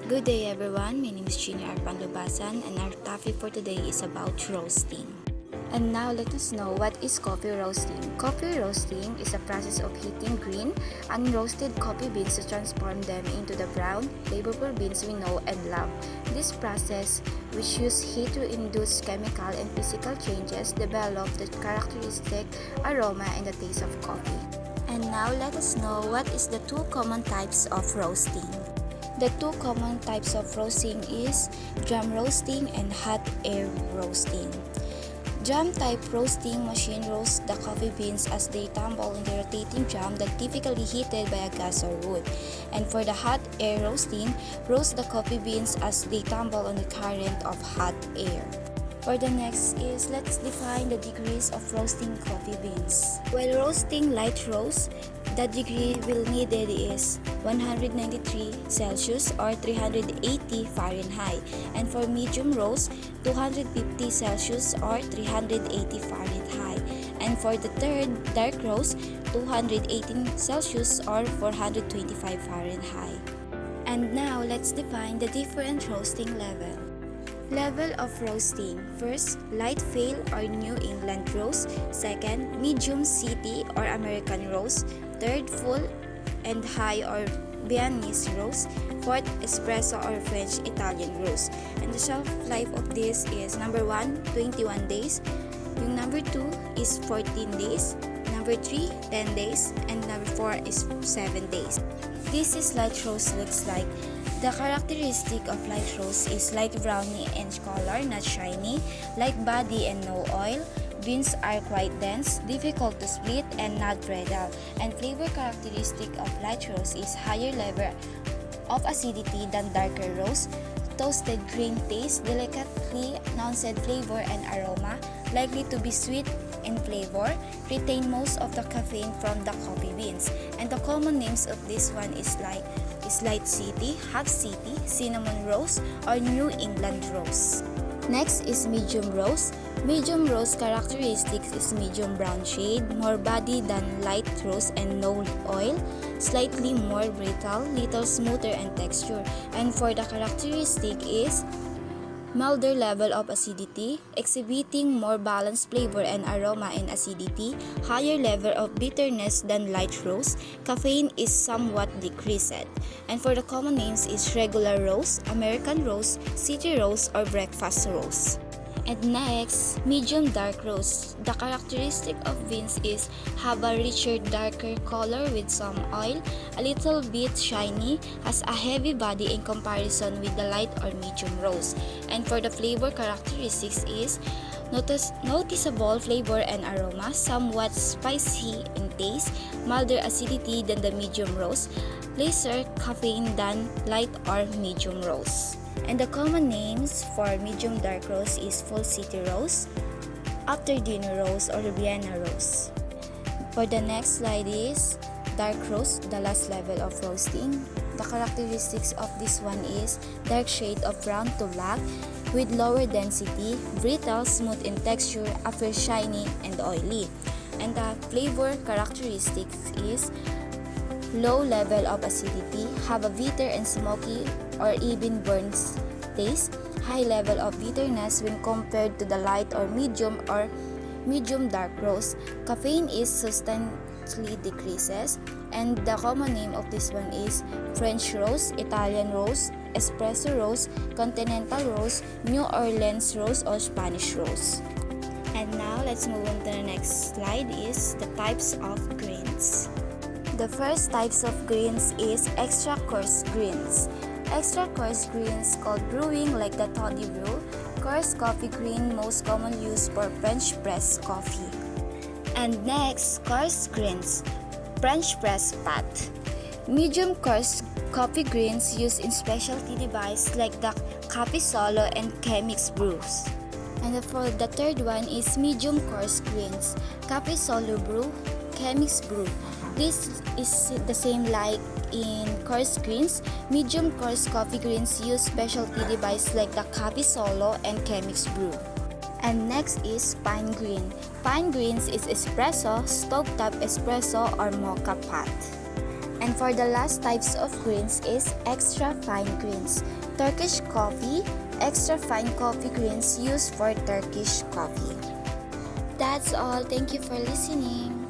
Good day everyone, my name is Gina Arpanlubasan and our topic for today is about roasting. And now let us know what is coffee roasting. Coffee roasting is a process of heating green, unroasted coffee beans to transform them into the brown, flavorful beans we know and love. This process, which uses heat to induce chemical and physical changes, develop the characteristic aroma and the taste of coffee. And now let us know what is the two common types of roasting. The two common types of roasting is drum roasting and hot air roasting. Drum type roasting machine roasts the coffee beans as they tumble in the rotating drum that typically heated by a gas or wood. And for the hot air roasting, roast the coffee beans as they tumble on the current of hot air. For the next is, let's define the degrees of roasting coffee beans. While roasting light roast, the degree will needed is 193 Celsius or 380 Fahrenheit, and for medium roast, 250 Celsius or 380 Fahrenheit, and for the third dark roast, 218 Celsius or 425 Fahrenheit. And now let's define the different roasting level. Level of roasting. First, light pale or New England roast. Second, medium city or American roast. Third, full and high or Viennese roast. Fourth, espresso or French Italian roast. And the shelf life of this is number 1, 21 days. Yung number 2 is 14 days. Number 3, 10 days. And number 4 is 7 days. This is light roast looks like. The characteristic of light roast is light browny in color, not shiny, light body and no oil. Beans are quite dense, difficult to split, and not brittle. And flavor characteristic of light roast is higher level of acidity than darker roast, toasted grain taste, delicately nuanced flavor and aroma, likely to be sweet in flavor, retain most of the caffeine from the coffee beans. And the common names of this one is light city, half city, cinnamon roast, or New England roast. Next is medium roast. Medium roast characteristics is medium brown shade, more body than light roast and no oil, slightly more brittle, little smoother in texture. And for the characteristic is milder level of acidity, exhibiting more balanced flavor and aroma and acidity, higher level of bitterness than light roast, caffeine is somewhat decreased. And for the common names is regular roast, American roast, city roast, or breakfast roast. And next, medium dark roast. The characteristic of beans is have a richer darker color with some oil, a little bit shiny, has a heavy body in comparison with the light or medium roast. And for the flavor characteristics is noticeable flavor and aroma, somewhat spicy in taste, milder acidity than the medium roast, lesser caffeine than light or medium roast. And the common names for medium dark roast is full city roast, after dinner roast, or Vienna roast. For the next slide is dark roast, the last level of roasting. The characteristics of this one is dark shade of brown to black with lower density, brittle, smooth in texture, after shiny and oily. And the flavor characteristics is low level of acidity, have a bitter and smoky or even burns taste, high level of bitterness when compared to the light or medium dark roast. Caffeine is substantially decreases, and the common name of this one is French roast, Italian roast, espresso roast, continental roast, New Orleans roast, or Spanish roast. And now let's move on to the next slide is the types of grains. The first types of grains is extra coarse grains. Extra coarse grains called brewing like the toddy brew, coarse coffee grain most commonly used for French press coffee. And next, coarse grains, French press pot. Medium coarse coffee grains used in specialty devices like the Cafe Solo and Chemix brews. And for the third one is medium coarse grains, Cafe Solo brew, Chemix brew. This is the same like in coarse grains. Medium coarse coffee grains use specialty devices like the Cafe Solo and Chemix brew. And next is fine grain. Fine grains is espresso, stovetop espresso, or mocha pot. And for the last types of greens is extra fine greens. Turkish coffee, extra fine coffee greens used for Turkish coffee. That's all. Thank you for listening.